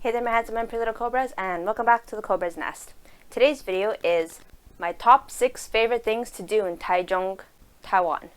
Hey there my handsome and pretty little Cobras, and welcome back to the Cobra's Nest. Today's video is my top 6 favorite things to do in Taichung, Taiwan.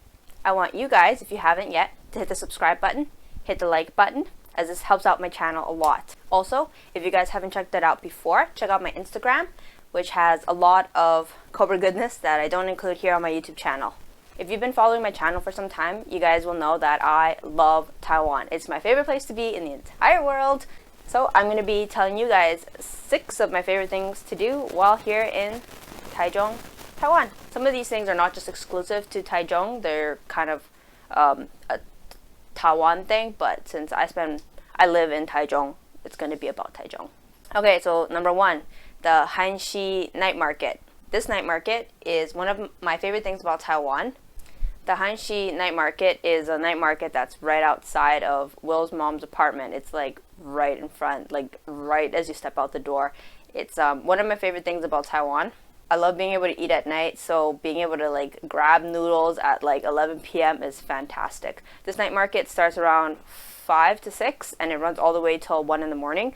I want you guys, if you haven't yet, to hit the subscribe button, hit the like button, as this helps out my channel a lot. Also, if you guys haven't checked that out before, check out my Instagram, which has a lot of Cobra goodness that I don't include here on my YouTube channel. If you've been following my channel for some time, you guys will know that I love Taiwan. It's my favorite place to be in the entire world. So I'm going to be telling you guys 6 of my favorite things to do while here in Taichung, Taiwan. Some of these things are not just exclusive to Taizhong, they're kind of a Taiwan thing, but since I live in Taichung, it's going to be about Taizhong. Okay, so number 1, the Hanxi night market. This night market is one of my favorite things about Taiwan. The Hanxi night market is a night market that's right outside of Will's mom's apartment. It's like right in front, like right as you step out the door. It's one of my favorite things about Taiwan. I love being able to eat at night, so being able to like grab noodles at like 11 p.m. is fantastic. This night market starts around 5 to 6 and it runs all the way till 1 in the morning.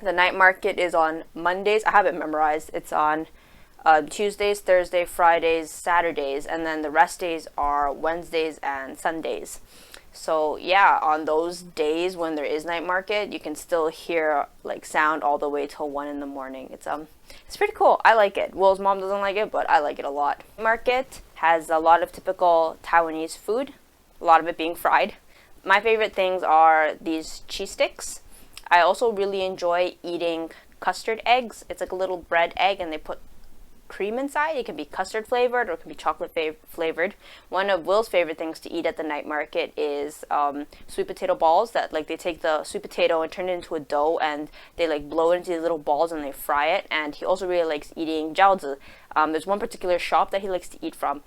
The night market is on Mondays. I have it memorized. It's on Tuesdays, Thursdays, Fridays, Saturdays, and then the rest days are Wednesdays and Sundays. So yeah, on those days when there is night market, you can still hear like sound all the way till 1 in the morning. It's pretty cool. I like it. Will's mom doesn't like it, but I like it a lot. Market has a lot of typical Taiwanese food, a lot of it being fried. My favorite things are these cheese sticks. I also really enjoy eating custard eggs. It's like a little bread egg and they put cream inside. It can be custard flavored or it can be chocolate flavored. One of Will's favorite things to eat at the night market is sweet potato balls. That like they take the sweet potato and turn it into a dough and they like blow it into these little balls and they fry it. And he also really likes eating jiaozi. There's one particular shop that he likes to eat from.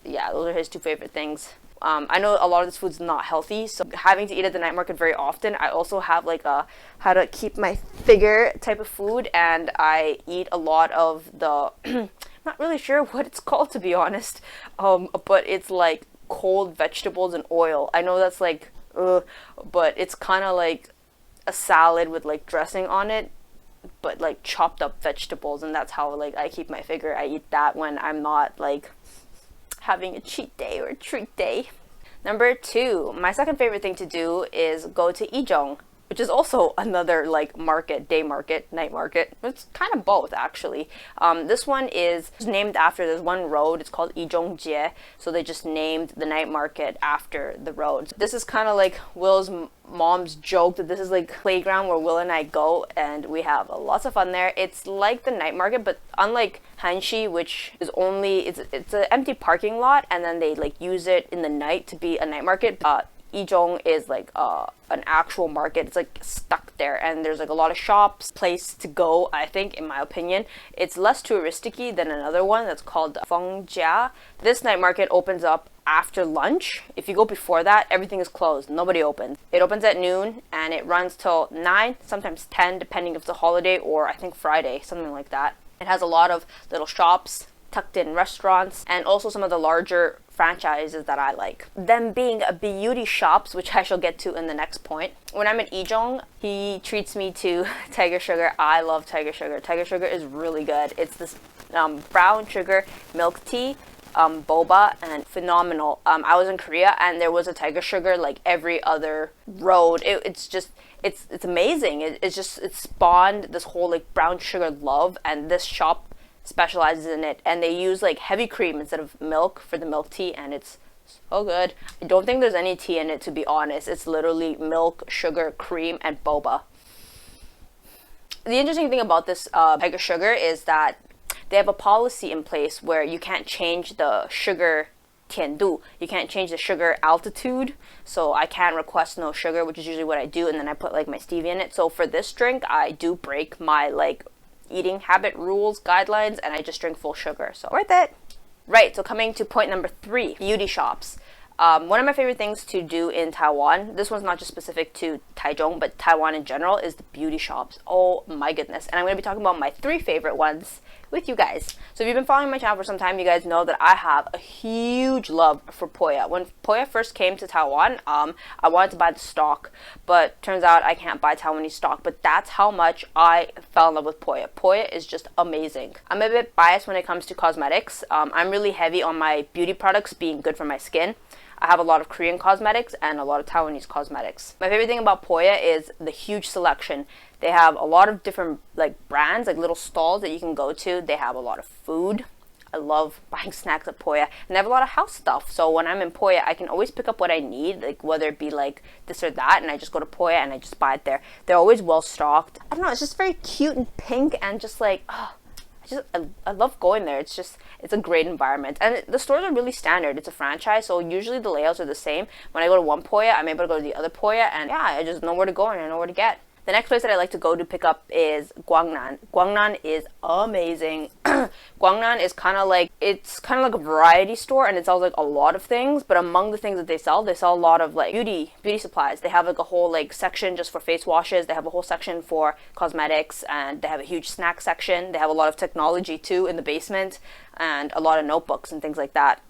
Yeah, those are his 2 favorite things. I know a lot of this food's not healthy, so having to eat at the night market very often, I also have like a how to keep my figure type of food, and I eat a lot of the not really sure what it's called, to be honest, but it's like cold vegetables and oil. I know that's like but it's kind of like a salad with like dressing on it, but like chopped up vegetables, and that's how like I keep my figure. I eat that when I'm not like having a cheat day or a treat day. Number 2, my second favorite thing to do is go to zhong, which is also another like market, day market, night market. It's kind of both actually. This one is named after this one road. It's called Jie, so they just named the night market after the road. This is kind of like Will's mom's joke that this is like playground where Will and I go and we have lots of fun there. It's like the night market, but unlike Hanxi, which is only it's an empty parking lot and then they like use it in the night to be a night market. Zhong is like an actual market. It's like stuck there and there's like a lot of shops, place to go. I think, in my opinion, it's less touristic-y than another one that's called Milktea. This night market opens up after lunch. If you go before that, everything is closed. Nobody opens. It opens at noon and it runs till 9, sometimes 10, depending if it's a holiday or I think Friday, something like that. It has a lot of little shops, tucked in restaurants, and also some of the larger franchises that I like. Them being beauty shops, which I shall get to in the next point. When I'm at Taizhong, he treats me to tiger sugar. I love tiger sugar. Tiger sugar is really good. It's this brown sugar milk tea, boba, and phenomenal. I was in Korea and there was a tiger sugar like every other road. It's amazing. It spawned this whole like brown sugar love, and this shop specializes in it, and they use like heavy cream instead of milk for the milk tea, and it's so good. I don't think there's any tea in it, to be honest. It's literally milk, sugar, cream, and boba. The interesting thing about this tiger sugar is that they have a policy in place where you can't change the sugar tiandu. You can't change the sugar altitude, so I can't request no sugar, which is usually what I do, and then I put like my stevia in it. So for this drink, I do break my like eating habit rules, guidelines, and I just drink full sugar, so worth it. Right, so coming to point number 3, beauty shops. One of my favorite things to do in Taiwan, this one's not just specific to Taichung, but Taiwan in general, is the beauty shops. Oh my goodness. And I'm going to be talking about my 3 favorite ones with you guys. So if you've been following my channel for some time, you guys know that I have a huge love for Poya. When Poya first came to Taiwan, I wanted to buy the stock, but turns out I can't buy Taiwanese stock. But that's how much I fell in love with Poya. Poya is just amazing. I'm a bit biased when it comes to cosmetics. I'm really heavy on my beauty products being good for my skin. I have a lot of Korean cosmetics and a lot of Taiwanese cosmetics. My favorite thing about Poya is the huge selection. They have a lot of different like brands, like little stalls that you can go to. They have a lot of food. I love buying snacks at Poya, and they have a lot of house stuff. So when I'm in Poya, I can always pick up what I need, like whether it be like this or that, and I just go to Poya and I just buy it there. They're always well stocked. I don't know, it's just very cute and pink and just like, I love going there. It's a great environment, and the stores are really standard. It's a franchise, so usually the layouts are the same. When I go to one Poya, I'm able to go to the other Poya, and yeah, I just know where to go and I know where to get. The next place that I like to go to pick up is Guang Nan. Guang Nan is amazing. Guang Nan is kind of like a variety store, and it sells like a lot of things. But among the things that they sell a lot of like beauty supplies. They have like a whole like section just for face washes. They have a whole section for cosmetics, and they have a huge snack section. They have a lot of technology too in the basement, and a lot of notebooks and things like that.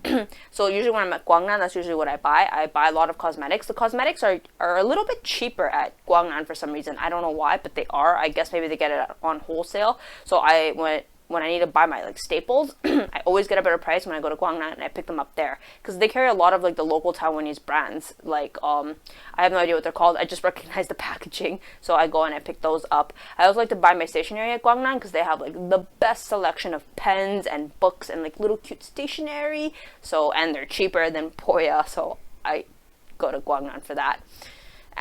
So usually when I'm at Guang Nan, that's usually what I buy. I buy a lot of cosmetics. The cosmetics are a little bit cheaper at Guang Nan for some reason. I don't know why, but they are. I guess maybe they get it on wholesale. So when I need to buy my like staples, I always get a better price when I go to Guang Nan, and I pick them up there because they carry a lot of like the local Taiwanese brands. Like I have no idea what they're called. I just recognize the packaging, so I go and I pick those up. I also like to buy my stationery at Guang Nan because they have like the best selection of pens and books and like little cute stationery. So, and they're cheaper than Poya, so I go to Guang Nan for that.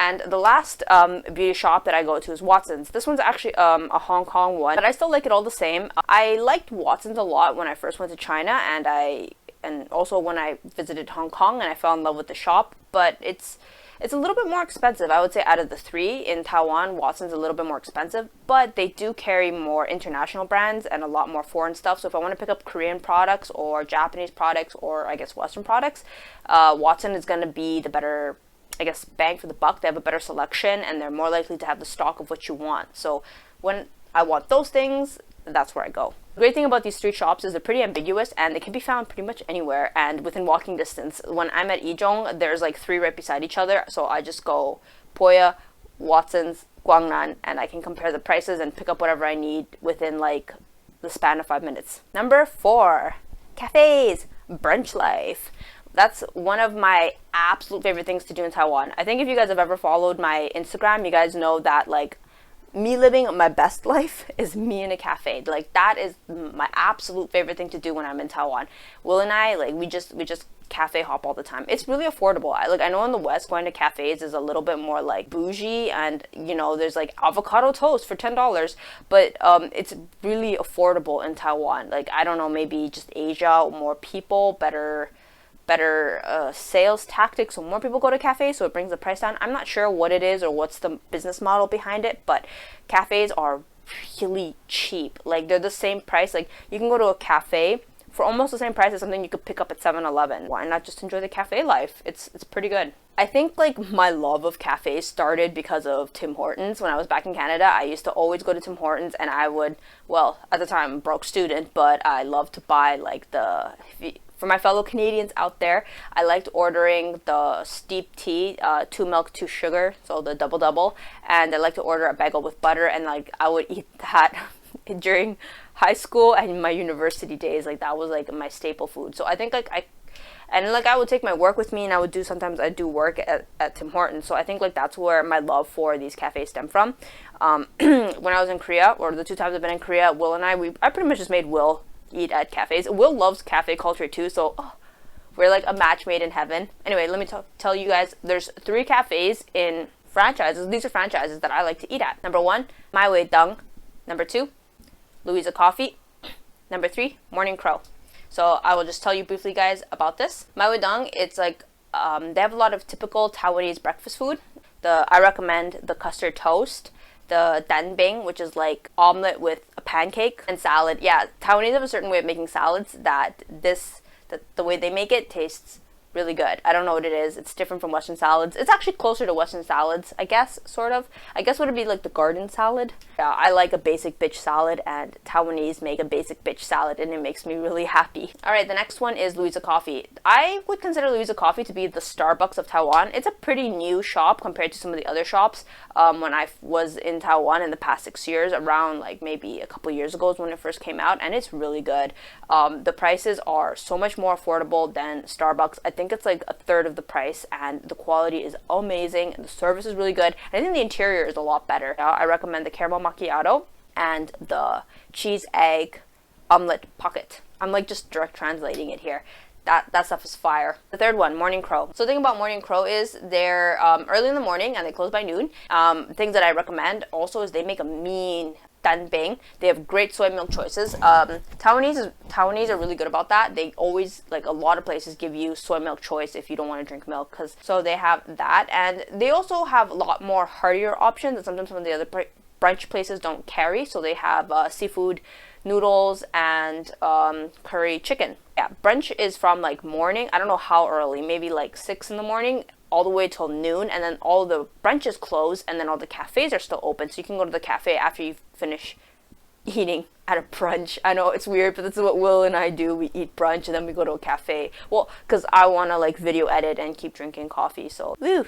And the last beauty shop that I go to is Watson's. This one's actually a Hong Kong one, but I still like it all the same. I liked Watson's a lot when I first went to China, and also when I visited Hong Kong, and I fell in love with the shop. But it's a little bit more expensive. I would say out of the three in Taiwan, Watson's a little bit more expensive, but they do carry more international brands and a lot more foreign stuff. So if I want to pick up Korean products or Japanese products or I guess Western products, Watson is going to be the better, I guess, bang for the buck. They have a better selection, and they're more likely to have the stock of what you want. So when I want those things, that's where I go. The great thing about these three shops is they're pretty ambiguous, and they can be found pretty much anywhere and within walking distance. When I'm at Taizhong, there's like three right beside each other, so I just go Poya, Watson's, Guang Nan, and I can compare the prices and pick up whatever I need within like the span of 5 minutes. Number 4, cafes, brunch life. That's one of my absolute favorite things to do in Taiwan. I think if you guys have ever followed my Instagram, you guys know that like me living my best life is me in a cafe. Like that is my absolute favorite thing to do when I'm in Taiwan. Will and I, like we just cafe hop all the time. It's really affordable. I know in the West going to cafes is a little bit more like bougie, and you know there's like avocado toast for $10, but it's really affordable in Taiwan. Like I don't know, maybe just Asia, more people, better sales tactics, so more people go to cafes, so it brings the price down. I'm not sure what it is or what's the business model behind it, but cafes are really cheap. Like they're the same price. Like you can go to a cafe for almost the same price as something you could pick up at 7-Eleven. Why not just enjoy the cafe life? It's pretty good. I think like my love of cafes started because of Tim Hortons. When I was back in Canada, I used to always go to Tim Hortons, and I would, well, at the time, I'm a broke student, but I loved to buy like for my fellow Canadians out there, I liked ordering the steep tea, 2 milk, 2 sugar, so the double, and I like to order a bagel with butter, and like I would eat that during high school and my university days. Like that was like my staple food. So I think like I would take my work with me, and sometimes I do work at Tim Hortons. So I think like that's where my love for these cafes stem from. When I was in Korea, or the 2 times I've been in Korea, Will and I pretty much just made Will eat at cafes. Will loves cafe culture too, so we're like a match made in heaven. Anyway, let me tell you guys, there's 3 cafes in franchises. These are franchises that I like to eat at. Number 1, Deng. Number 2, Louisa Coffee. Number 3, Morning Crow. So I will just tell you briefly, guys, about this. Deng, it's like they have a lot of typical Taiwanese breakfast food. I recommend the custard toast, the danbing, which is like omelet with a pancake, and salad. Yeah, Taiwanese have a certain way of making salads that the way they make it tastes really good. I don't know what it is. It's different from Western salads. It's actually closer to Western salads, I guess, sort of. I guess would it be like the garden salad? Yeah, I like a basic bitch salad, and Taiwanese make a basic bitch salad, and it makes me really happy. Alright, the next one is Louisa Coffee. I would consider Louisa Coffee to be the Starbucks of Taiwan. It's a pretty new shop compared to some of the other shops. When I was in Taiwan in the past 6 years, around like maybe a couple years ago is when it first came out, and it's really good. The prices are so much more affordable than Starbucks. I think it's like a third of the price, and the quality is amazing, and the service is really good, and I think the interior is a lot better. I recommend the caramel macchiato and the cheese egg omelette pocket. I'm like just direct translating it here. That stuff is fire. The third one, Morning Crow. So the thing about Morning Crow is they're early in the morning and they close by noon. Things that I recommend also is they make a mean deng. They have great soy milk choices. Taiwanese are really good about that. They always, like a lot of places, give you soy milk choice if you don't want to drink milk. So they have that, and they also have a lot more heartier options that sometimes some of the other brunch places don't carry. So they have seafood noodles and curry chicken. Yeah, brunch is from like morning, I don't know how early, maybe like 6 in the morning all the way till noon, and then all the brunches close, and then all the cafes are still open, so you can go to the cafe after you finish eating at a brunch. I know it's weird, but this is what Will and I do. We eat brunch and then we go to a cafe. Well, because I want to like video edit and keep drinking coffee, so woo.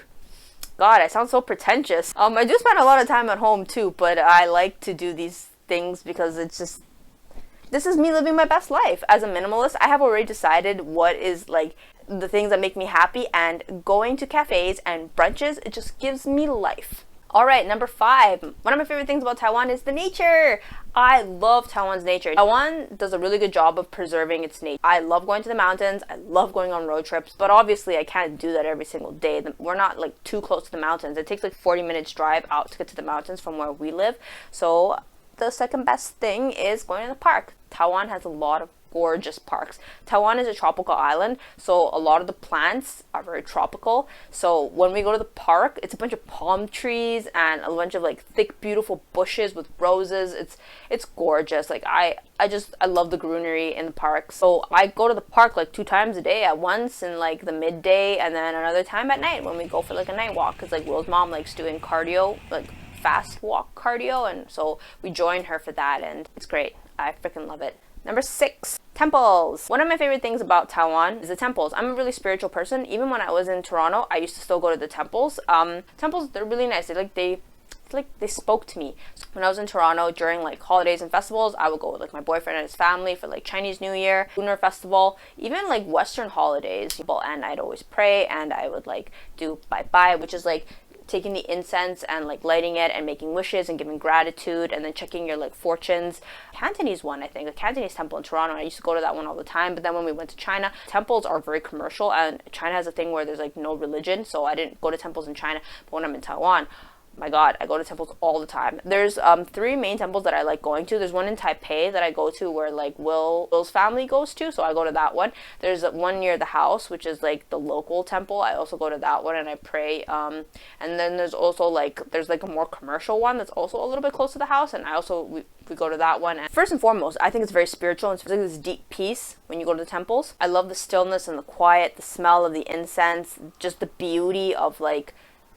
God, I sound so pretentious. I do spend a lot of time at home too, but I like to do these things because it's just, this is me living my best life. As a minimalist, I have already decided what is like the things that make me happy, and going to cafes and brunches, it just gives me life. Alright, number 5. One of my favorite things about Taiwan is the nature. I love Taiwan's nature. Taiwan does a really good job of preserving its nature. I love going to the mountains. I love going on road trips, but obviously I can't do that every single day. We're not like too close to the mountains. It takes like 40 minutes drive out to get to the mountains from where we live. So the second best thing is going to the park. Taiwan has a lot of gorgeous parks. Taiwan is a tropical island, so a lot of the plants are very tropical. So when we go to the park, it's a bunch of palm trees and a bunch of like thick, beautiful bushes with roses. It's gorgeous. Like I love the greenery in the park. So I go to the park like 2 times a day, at once in like the midday, and then another time at night when we go for like a night walk, because like Will's mom likes doing cardio, like fast walk cardio, and so we join her for that, and it's great. I freaking love it. Number 6, temples. One of my favorite things about Taiwan is the temples. I'm a really spiritual person. Even when I was in Toronto, I used to still go to the temples. Temples, they're really nice. They spoke to me. When I was in Toronto during like holidays and festivals, I would go with like my boyfriend and his family for like Chinese New Year, Lunar Festival, even like Western holidays. And I'd always pray, and I would like do bye-bye, which is like taking the incense and like lighting it and making wishes and giving gratitude, and then checking your like fortunes. Cantonese one, I think, a Cantonese temple in Toronto. I used to go to that one all the time. But then when we went to China, temples are very commercial, and China has a thing where there's like no religion, so I didn't go to temples in China. But when I'm in Taiwan, my God, I go to temples all the time. There's 3 main temples that I like going to. There's one in Taipei that I go to where like Will's family goes to, so I go to that one. There's one near the house, which is like the local temple. I also go to that one and I pray. And then there's also like a more commercial one that's also a little bit close to the house, and we go to that one. And first and foremost, I think it's very spiritual, and it's like this deep peace when you go to the temples. I love the stillness and the quiet, the smell of the incense, just the beauty of like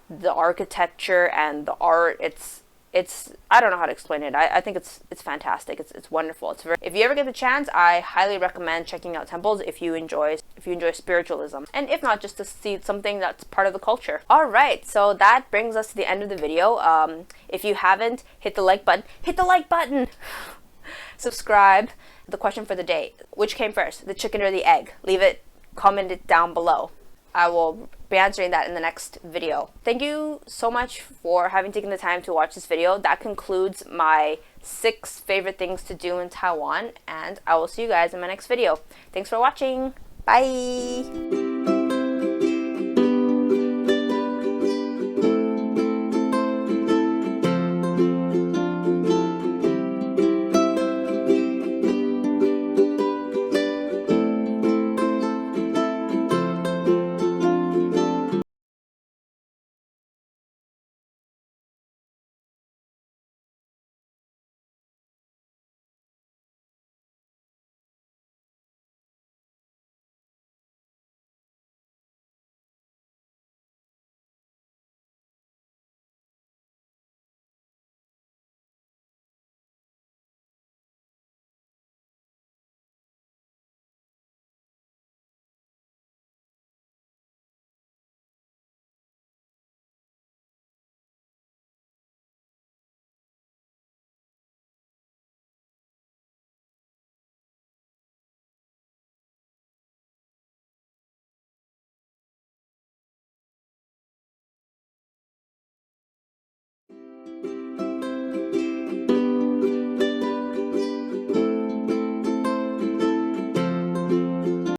the architecture and the art. It's I don't know how to explain it. I think it's fantastic. It's wonderful. If you ever get the chance, I highly recommend checking out temples if you enjoy spiritualism, and if not, just to see something that's part of the culture. All right, so that brings us to the end of the video. If you haven't, hit the like button. Subscribe. The question for the day: which came first, the chicken or the egg? Comment it down below. I will be answering that in the next video. Thank you so much for having taken the time to watch this video. That concludes my 6 favorite things to do in Taiwan, and I will see you guys in my next video. Thanks for watching. Bye!